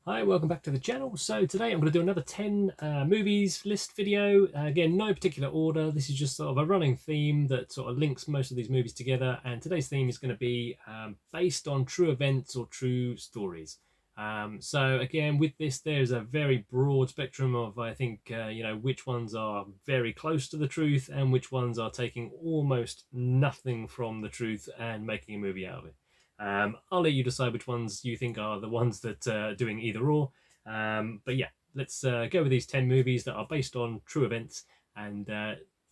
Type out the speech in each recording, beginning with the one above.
Hi, welcome back to the channel. So today I'm going to do another 10 movies list video. Again, no particular order. This is just sort of a running theme that sort of links most of these movies together. And today's theme is going to be based on true events or true stories. So again, with this, there's a very broad spectrum of, I think, which ones are very close to the truth and which ones are taking almost nothing from the truth and making a movie out of it. I'll let you decide which ones you think are the ones that are doing either or. But yeah, let's go with these 10 movies that are based on true events and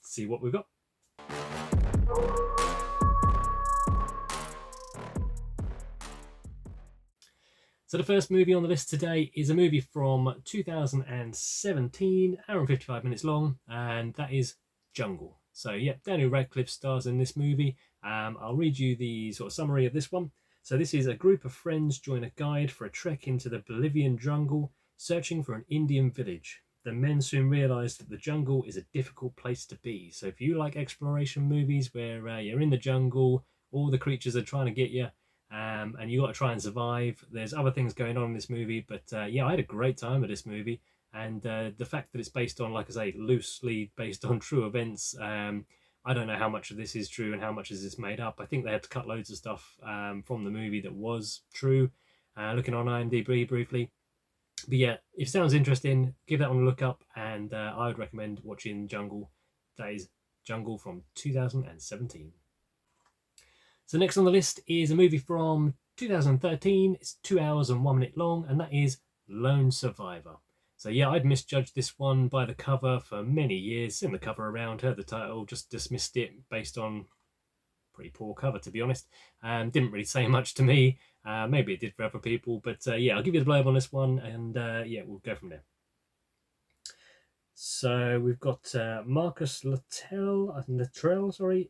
see what we've got. So the first movie on the list today is a movie from 2017, hour and 55 minutes long, and that is Jungle. So yeah, Daniel Radcliffe stars in this movie. I'll read you the sort of summary of this one. So this is a group of friends join a guide for a trek into the Bolivian jungle, searching for an Indian village. The men soon realise that the jungle is a difficult place to be. So if you like exploration movies where you're in the jungle, all the creatures are trying to get you, and you got to try and survive. There's other things going on in this movie, but yeah, I had a great time with this movie. And the fact that it's based on, like I say, loosely based on true events, I don't know how much of this is true and how much is this made up. I think they had to cut loads of stuff from the movie that was true. Looking on IMDb briefly. But yeah, if it sounds interesting, give that one a look up, and I would recommend watching Jungle. That is Jungle from 2017. So next on the list is a movie from 2013. It's 2 hours and 1 minute long, and that is Lone Survivor. So yeah, I'd misjudged this one by the cover for many years. Seen the cover around, heard the title, just dismissed it based on pretty poor cover, to be honest. Didn't really say much to me. Maybe it did for other people, but yeah, I'll give you the blurb on this one, and yeah, we'll go from there. So we've got Marcus Luttrell,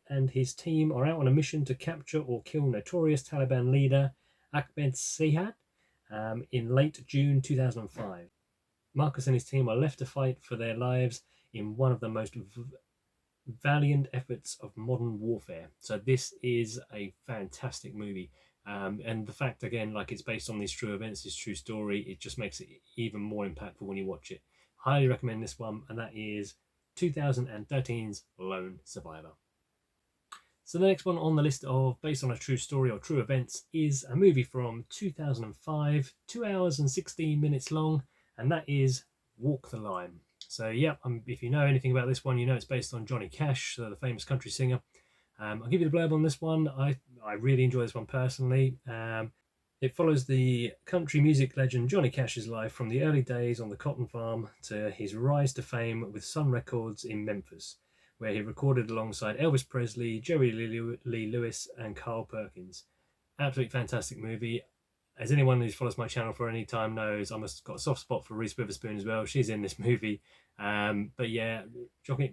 and his team are out on a mission to capture or kill notorious Taliban leader Ahmed Sehad in late June 2005. Marcus and his team are left to fight for their lives in one of the most valiant efforts of modern warfare. So this is a fantastic movie. And the fact, again, like it's based on these true events, this true story, it just makes it even more impactful when you watch it. Highly recommend this one, and that is 2013's Lone Survivor. So the next one on the list of based on a true story or true events is a movie from 2005, 2 hours and 16 minutes long, and that is Walk the Line. So yeah, if you know anything about this one, you know it's based on Johnny Cash, the famous country singer. I'll give you the blurb on this one. I really enjoy this one personally. It follows the country music legend Johnny Cash's life from the early days on the cotton farm to his rise to fame with Sun Records in Memphis, where he recorded alongside Elvis Presley, Jerry Lee Lewis, and Carl Perkins. Absolutely fantastic movie. As anyone who follows my channel for any time knows, I've got a soft spot for Reese Witherspoon as well. She's in this movie. But yeah,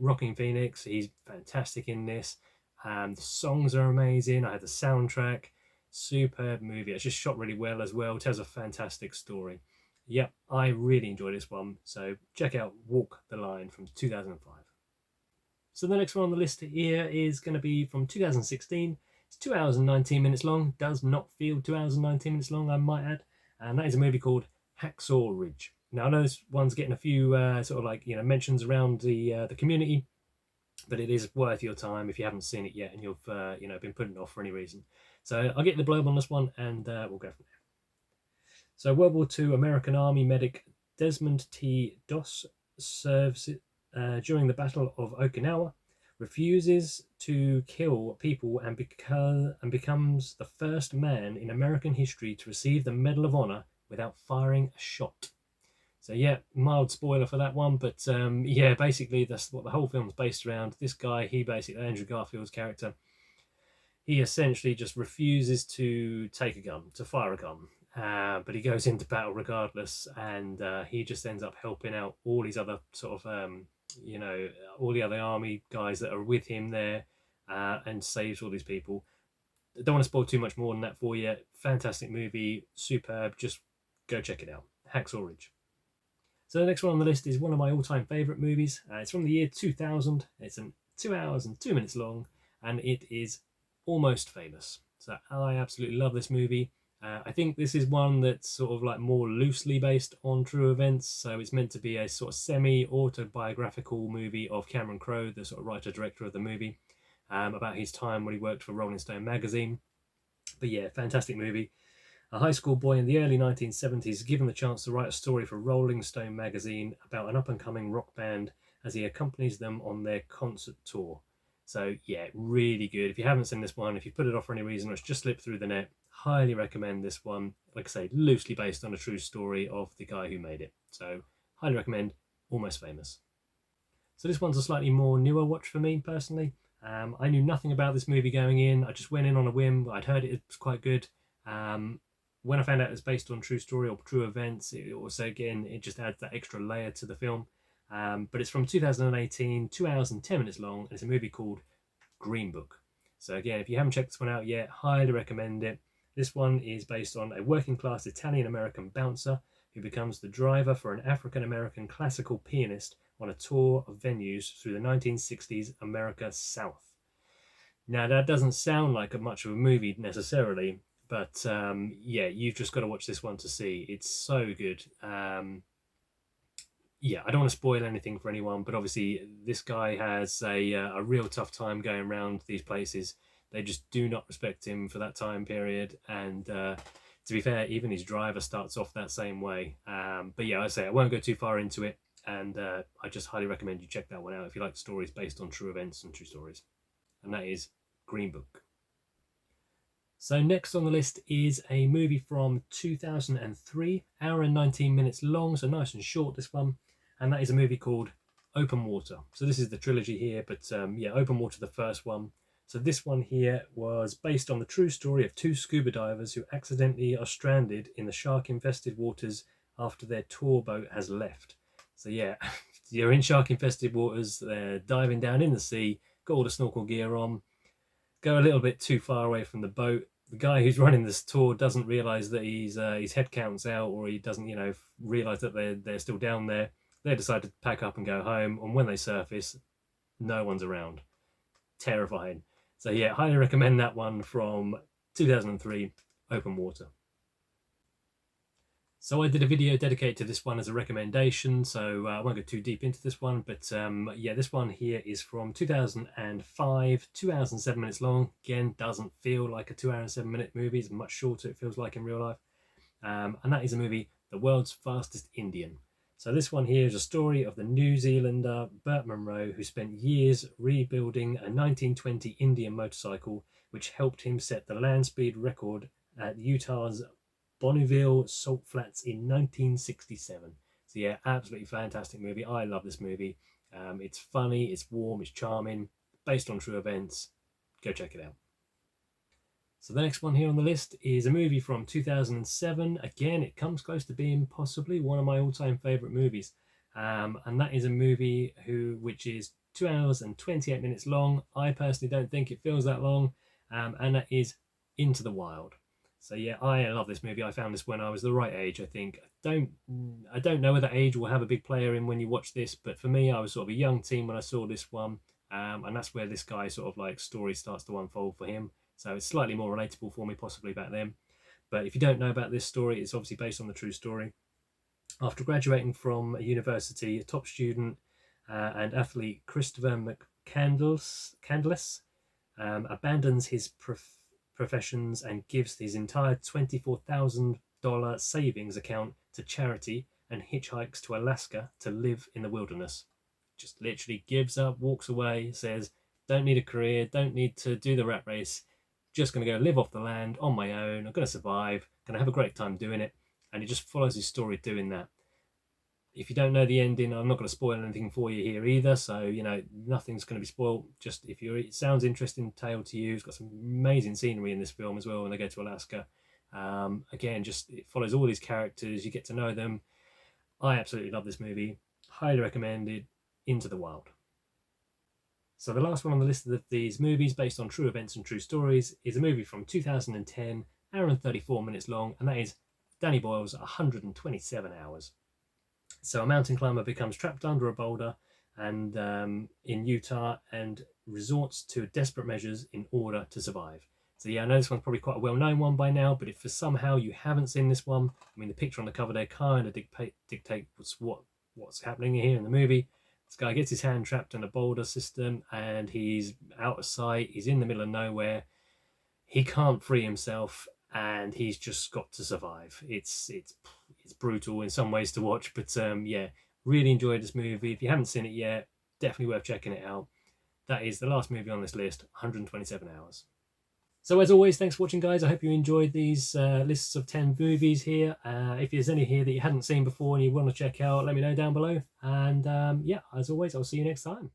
Rocking Phoenix, he's fantastic in this. The songs are amazing. I had the soundtrack. Superb movie. It's just shot really well as well. It tells a fantastic story. Yep, I really enjoyed this one. So check out Walk the Line from 2005. So the next one on the list here is going to be from 2016. It's 2 hours and 19 minutes long. Does not feel 2 hours and 19 minutes long, I might add. And that is a movie called Hacksaw Ridge. Now I know this one's getting a few sort of like mentions around the community, but it is worth your time if you haven't seen it yet and you've been putting it off for any reason. So I'll get the blurb on this one, and we'll go from there. So World War II American Army medic Desmond T. Doss serves during the Battle of Okinawa, refuses to kill people, and becomes the first man in American history to receive the Medal of Honor without firing a shot. So yeah, mild spoiler for that one, but yeah, basically that's what the whole film's based around. This guy, Andrew Garfield's character, he essentially just refuses to take a gun, to fire a gun. But he goes into battle regardless, and he just ends up helping out all these other sort of, all the other army guys that are with him there, and saves all these people. I don't want to spoil too much more than that for you. Fantastic movie, superb. Just go check it out. Hacksaw Ridge. So the next one on the list is one of my all-time favourite movies. It's from the year 2000. It's 2 hours and 2 minutes long, and it is Almost Famous. So I absolutely love this movie. I think this is one that's sort of like more loosely based on true events, so it's meant to be a sort of semi-autobiographical movie of Cameron Crowe, the sort of writer-director of the movie, about his time when he worked for Rolling Stone magazine. But yeah, fantastic movie. A high school boy in the early 1970s is given the chance to write a story for Rolling Stone magazine about an up-and-coming rock band as he accompanies them on their concert tour. So yeah, really good. If you haven't seen this one, if you put it off for any reason or it's just slipped through the net, highly recommend this one. Like I say, loosely based on a true story of the guy who made it. So highly recommend Almost Famous. So this one's a slightly more newer watch for me personally. I knew nothing about this movie going in. I just went in on a whim. I'd heard it was quite good. When I found out it was based on true story or true events, it also, again, it just adds that extra layer to the film. But it's from 2018, 2 hours and 10 minutes long, and it's a movie called Green Book. So again, if you haven't checked this one out yet, highly recommend it. This one is based on a working class Italian-American bouncer who becomes the driver for an African-American classical pianist on a tour of venues through the 1960s America South. Now, that doesn't sound like much of a movie necessarily, but yeah, you've just got to watch this one to see. It's so good. Yeah, I don't want to spoil anything for anyone, but obviously this guy has a real tough time going around these places. They just do not respect him for that time period, and to be fair, even his driver starts off that same way. But yeah, I say I won't go too far into it, and I just highly recommend you check that one out if you like stories based on true events and true stories. And that is Green Book. So next on the list is a movie from 2003, hour and 19 minutes long, so nice and short this one, and that is a movie called Open Water. So this is the trilogy here, but yeah, Open Water, the first one. So this one here was based on the true story of two scuba divers who accidentally are stranded in the shark-infested waters after their tour boat has left. So yeah, you're in shark-infested waters, they're diving down in the sea, got all the snorkel gear on, go a little bit too far away from the boat. The guy who's running this tour doesn't realise that his head count's out, or he doesn't, realise that they're still down there. They decide to pack up and go home, and when they surface, no one's around. Terrifying. So yeah, highly recommend that one from 2003, Open Water. So I did a video dedicated to this one as a recommendation, so I won't go too deep into this one, but yeah, this one here is from 2005, 2 hours and 7 minutes long. Again, doesn't feel like a 2 hour and 7 minute movie. It's much shorter, it feels like in real life. And that is a movie, The World's Fastest Indian. So this one here is a story of the New Zealander Burt Munro, who spent years rebuilding a 1920 Indian motorcycle, which helped him set the land speed record at Utah's Bonneville Salt Flats in 1967. So yeah, absolutely fantastic movie. I love this movie. It's funny, it's warm, it's charming, based on true events. Go check it out. So the next one here on the list is a movie from 2007. Again, it comes close to being possibly one of my all-time favourite movies. And that is a movie which is 2 hours and 28 minutes long. I personally don't think it feels that long. And that is Into the Wild. So yeah, I love this movie. I found this when I was the right age, I think. I don't know whether age will have a big player in when you watch this, but for me, I was sort of a young teen when I saw this one. And that's where this guy sort of like story starts to unfold for him. So it's slightly more relatable for me possibly back then. But if you don't know about this story, it's obviously based on the true story. After graduating from a university, a top student and athlete Christopher McCandless abandons his professions and gives his entire $24,000 savings account to charity and hitchhikes to Alaska to live in the wilderness. Just literally gives up, walks away, says, don't need a career, don't need to do the rat race, just going to go live off the land on my own, I'm going to survive, going to have a great time doing it. And he just follows his story doing that. If you don't know the ending, I'm not going to spoil anything for you here either, so nothing's going to be spoiled. Just if it sounds interesting tale to you, it's got some amazing scenery in this film as well when they go to Alaska. Again, just it follows all these characters, you get to know them. I absolutely love this movie, highly recommended. Into the Wild. So the last one on the list of these movies based on true events and true stories is a movie from 2010, hour and 34 minutes long, and that is Danny Boyle's 127 Hours. So a mountain climber becomes trapped under a boulder and in Utah and resorts to desperate measures in order to survive. So yeah, I know this one's probably quite a well-known one by now, but if for somehow you haven't seen this one, I mean, the picture on the cover there kind of dictates what's happening here in the movie. This guy gets his hand trapped in a boulder system, and he's out of sight. He's in the middle of nowhere. He can't free himself, and he's just got to survive. It's brutal in some ways to watch, but yeah, really enjoyed this movie. If you haven't seen it yet, definitely worth checking it out. That is the last movie on this list, 127 hours. So as always, thanks for watching, guys. I hope you enjoyed these lists of 10 movies here. If there's any here that you hadn't seen before and you want to check out, let me know down below. And yeah, as always, I'll see you next time.